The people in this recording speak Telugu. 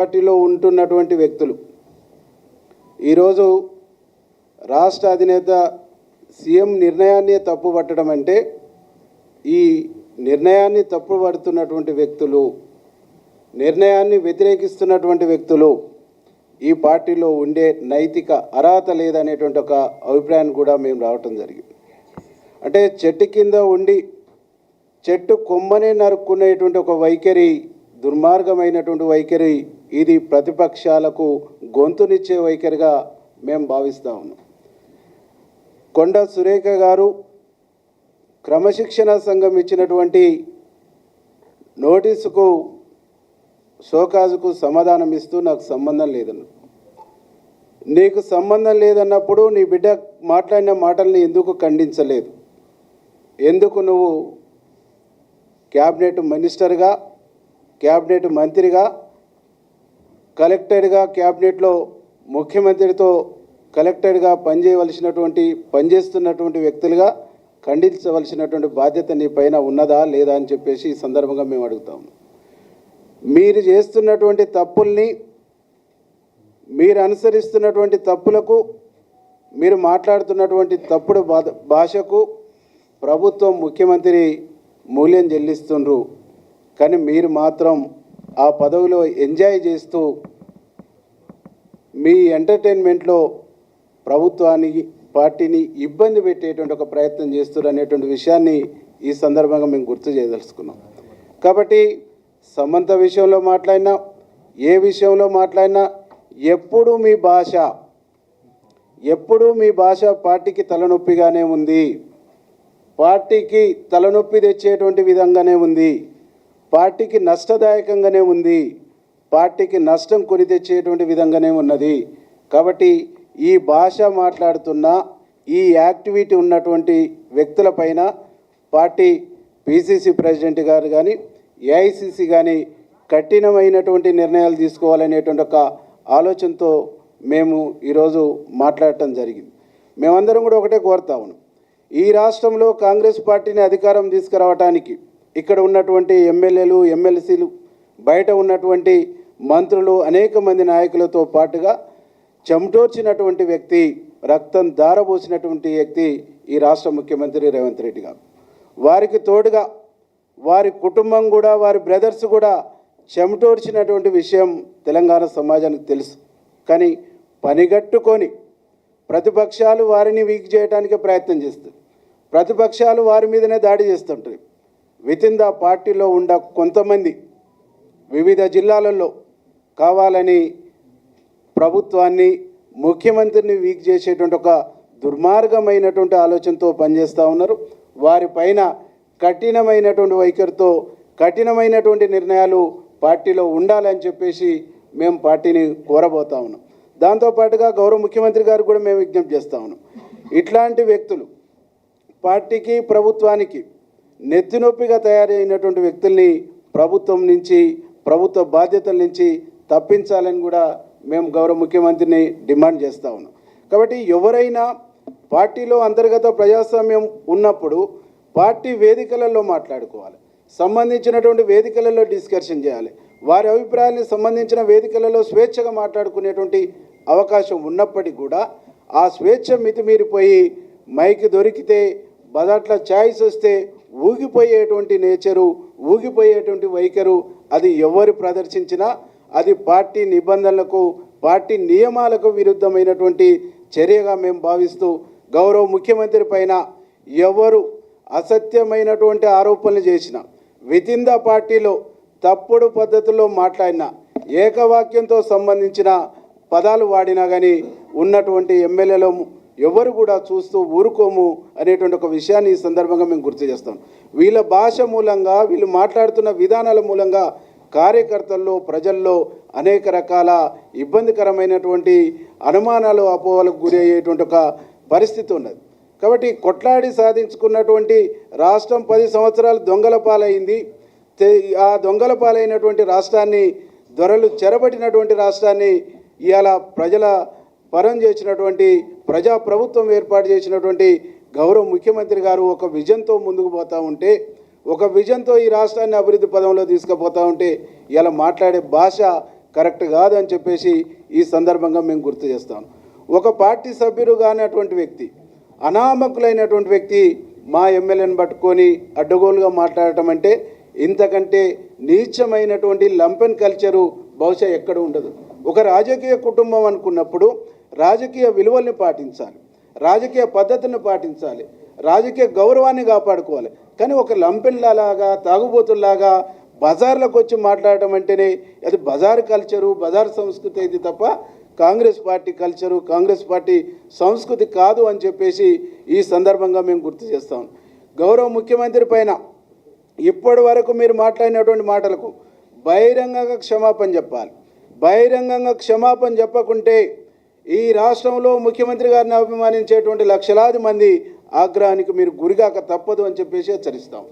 పార్టీలో ఉంటున్నటువంటి వ్యక్తులు ఈరోజు రాష్ట్ర అధినేత సీఎం నిర్ణయాన్ని తప్పుపట్టడం అంటే ఈ నిర్ణయాన్ని తప్పుపడుతున్నటువంటి వ్యక్తులు, నిర్ణయాన్ని వ్యతిరేకిస్తున్నటువంటి వ్యక్తులు ఈ పార్టీలో ఉండే నైతిక అర్హత లేదనేటువంటి ఒక అభిప్రాయాన్ని కూడా మేము రావటం జరిగింది. అంటే చెట్టు కింద ఉండి చెట్టు కొమ్మనే నరుక్కునేటువంటి ఒక వైఖరి, దుర్మార్గమైనటువంటి వైఖరి, ఇది ప్రతిపక్షాలకు గొంతునిచ్చే వైఖరిగా మేము భావిస్తూ ఉన్నాం. కొండ సురేఖ గారు క్రమశిక్షణ సంఘం ఇచ్చినటువంటి నోటీసుకు షోకాజుకు సమాధానం ఇస్తూ నాకు సంబంధం లేదన్న, నీకు సంబంధం లేదన్నప్పుడు నీ బిడ్డ మాట్లాడిన మాటల్ని ఎందుకు ఖండించలేదు? ఎందుకు నువ్వు క్యాబినెట్ మినిస్టర్గా, క్యాబినెట్ మంత్రిగా, కలెక్టర్గా, క్యాబినెట్లో ముఖ్యమంత్రితో కలెక్టర్గా పనిచేస్తున్నటువంటి వ్యక్తులుగా ఖండించవలసినటువంటి బాధ్యత నీ పైన ఉన్నదా లేదా అని చెప్పేసి ఈ సందర్భంగా మేము అడుగుతాము. మీరు చేస్తున్నటువంటి తప్పుల్ని, మీరు అనుసరిస్తున్నటువంటి తప్పులకు, మీరు మాట్లాడుతున్నటువంటి తప్పుడు భాషకు ప్రభుత్వం, ముఖ్యమంత్రి మూల్యం చెల్లిస్తుండ్రు. కానీ మీరు మాత్రం ఆ పదవిలో ఎంజాయ్ చేస్తూ మీ ఎంటర్టైన్మెంట్లో ప్రభుత్వానికి, పార్టీని ఇబ్బంది పెట్టేటువంటి ఒక ప్రయత్నం చేస్తున్నారు అనేటువంటి విషయాన్ని ఈ సందర్భంగా మేము గుర్తు చేయదలుచుకున్నాం. కాబట్టి సమంత విషయంలో మాట్లాడినా, ఏ విషయంలో మాట్లాడినా ఎప్పుడూ మీ భాష పార్టీకి తలనొప్పిగానే ఉంది, పార్టీకి తలనొప్పి తెచ్చేటువంటి విధంగానే ఉంది, పార్టీకి నష్టదాయకంగానే ఉంది, పార్టీకి నష్టం కొని తెచ్చేటువంటి విధంగానే ఉన్నది. కాబట్టి ఈ భాష మాట్లాడుతున్న, ఈ యాక్టివిటీ ఉన్నటువంటి వ్యక్తులపైన పార్టీ పిసిసి ప్రెసిడెంట్ గారు కానీ, ఏఐసిసి కానీ కఠినమైనటువంటి నిర్ణయాలు తీసుకోవాలనేటువంటి ఒక ఆలోచనతో మేము ఈరోజు మాట్లాడటం జరిగింది. మేమందరం కూడా ఒకటే కోరుతా ఉన్నాం, ఈ రాష్ట్రంలో కాంగ్రెస్ పార్టీని అధికారం తీసుకురావడానికి ఇక్కడ ఉన్నటువంటి ఎమ్మెల్యేలు, ఎమ్మెల్సీలు, బయట ఉన్నటువంటి మంత్రులు, అనేక మంది నాయకులతో పాటుగా చెమటోర్చినటువంటి వ్యక్తి, రక్తం ధారపోసినటువంటి వ్యక్తి ఈ రాష్ట్ర ముఖ్యమంత్రి రేవంత్ రెడ్డి గారు. వారికి తోడుగా వారి కుటుంబం కూడా, వారి బ్రదర్స్ కూడా చెమటోర్చినటువంటి విషయం తెలంగాణ సమాజానికి తెలుసు. కానీ పనిగట్టుకొని ప్రతిపక్షాలు వారిని వీక్ చేయడానికే ప్రయత్నం చేస్తుంది, ప్రతిపక్షాలు వారి మీదనే దాడి చేస్తుంటాయి. వితిన్ ద పార్టీలో ఉన్న కొంతమంది వివిధ జిల్లాలలో కావాలని ప్రభుత్వాన్ని, ముఖ్యమంత్రిని వీక్ చేసేటువంటి ఒక దుర్మార్గమైనటువంటి ఆలోచనతో పనిచేస్తూ ఉన్నారు. వారిపైన కఠినమైనటువంటి వైఖరితో కఠినమైనటువంటి నిర్ణయాలు పార్టీలో ఉండాలని చెప్పేసి మేము పార్టీని కోరబోతా ఉన్నాం. దాంతోపాటుగా గౌరవ ముఖ్యమంత్రి గారు కూడా మేము విజ్ఞప్తి చేస్తూ ఉన్నాం, ఇట్లాంటి వ్యక్తులు పార్టీకి, ప్రభుత్వానికి నెత్తినొప్పిగా తయారైనటువంటి వ్యక్తుల్ని ప్రభుత్వం నుంచి, ప్రభుత్వ బాధ్యతల నుంచి తప్పించాలని కూడా మేము గౌరవ ముఖ్యమంత్రిని డిమాండ్ చేస్తూ ఉన్నాం. కాబట్టి ఎవరైనా పార్టీలో అంతర్గత ప్రజాస్వామ్యం ఉన్నప్పుడు పార్టీ వేదికలలో మాట్లాడుకోవాలి, సంబంధించినటువంటి వేదికలలో డిస్కషన్ చేయాలి, వారి అభిప్రాయాలకు సంబంధించిన వేదికలలో స్వేచ్ఛగా మాట్లాడుకునేటువంటి అవకాశం ఉన్నప్పటికీ కూడా ఆ స్వేచ్ఛ మితిమీరిపోయి మైక్ దొరికితే, బదాట్ల ఛాయిస్ వస్తే ఊగిపోయేటువంటి నేచరు, ఊగిపోయేటువంటి వైఖరు అది ఎవరు ప్రదర్శించినా అది పార్టీ నిబంధనలకు, పార్టీ నియమాలకు విరుద్ధమైనటువంటి చర్యగా మేము భావిస్తూ, గౌరవ ముఖ్యమంత్రి పైన ఎవరు అసత్యమైనటువంటి ఆరోపణలు చేసినా, వితిన్ ద పార్టీలో తప్పుడు పద్ధతుల్లో మాట్లాడినా, ఏకవాక్యంతో సంబంధించిన పదాలు వాడినా కానీ ఉన్నటువంటి ఎమ్మెల్యేలు ఎవరు కూడా చూస్తూ ఊరుకోము అనేటువంటి ఒక విషయాన్ని ఈ సందర్భంగా మేము గుర్తు చేస్తాం. వీళ్ళ భాష మూలంగా, వీళ్ళు మాట్లాడుతున్న విధానాల మూలంగా కార్యకర్తల్లో, ప్రజల్లో అనేక రకాల ఇబ్బందికరమైనటువంటి అనుమానాలు, అపోహలకు గురి అయ్యేటువంటి ఒక పరిస్థితి ఉన్నది. కాబట్టి కొట్లాడి సాధించుకున్నటువంటి రాష్ట్రం 10 సంవత్సరాలు దొంగల పాలైంది. ఆ దొంగల పాలైనటువంటి రాష్ట్రాన్ని, దొరలు చెరబట్టినటువంటి రాష్ట్రాన్ని ఇవాళ ప్రజల పరం చేసినటువంటి, ప్రజాప్రభుత్వం ఏర్పాటు చేసినటువంటి గౌరవ ముఖ్యమంత్రి గారు ఒక విజన్తో ముందుకు పోతూ ఉంటే, ఒక విజన్తో ఈ రాష్ట్రాన్ని అభివృద్ధి పదంలో తీసుకుపోతూ ఉంటే ఇలా మాట్లాడే భాష కరెక్ట్ కాదు అని చెప్పేసి ఈ సందర్భంగా మేము గుర్తు చేస్తాం. ఒక పార్టీ సభ్యుడు కానటువంటి వ్యక్తి, అనామకులైనటువంటి వ్యక్తి మా ఎమ్మెల్యేని పట్టుకొని అడ్డగోలుగా మాట్లాడటం అంటే ఇంతకంటే నీచమైనటువంటి లంపెన్ కల్చరు బహుశా ఎక్కడ ఉండదు. ఒక రాజకీయ కుటుంబం అనుకున్నప్పుడు రాజకీయ విలువల్ని పాటించాలి, రాజకీయ పద్ధతిని పాటించాలి, రాజకీయ గౌరవాన్ని కాపాడుకోవాలి. కానీ ఒక లంపెన్లాగా, తాగుబోతుల్లాగా బజార్లకు వచ్చి మాట్లాడటం అంటేనే అది బజార్ కల్చరు, బజార్ సంస్కృతి అయితే తప్ప Congress party culture, Congress party సంస్కృతి కాదు అని చెప్పేసి ఈ సందర్భంగా మేము గుర్తు చేస్తాం. గౌరవ ముఖ్యమంత్రి పైన ఇప్పటి వరకు మీరు మాట్లాడినటువంటి మాటలకు బహిరంగంగా క్షమాపణ చెప్పాలి. బహిరంగంగా క్షమాపణ చెప్పకుంటే ఈ రాష్ట్రంలో ముఖ్యమంత్రి గారిని అభిమానించేటువంటి లక్షలాది మంది ఆగ్రహానికి మీరు గురిగాక తప్పదు అని చెప్పేసి హెచ్చరిస్తాం.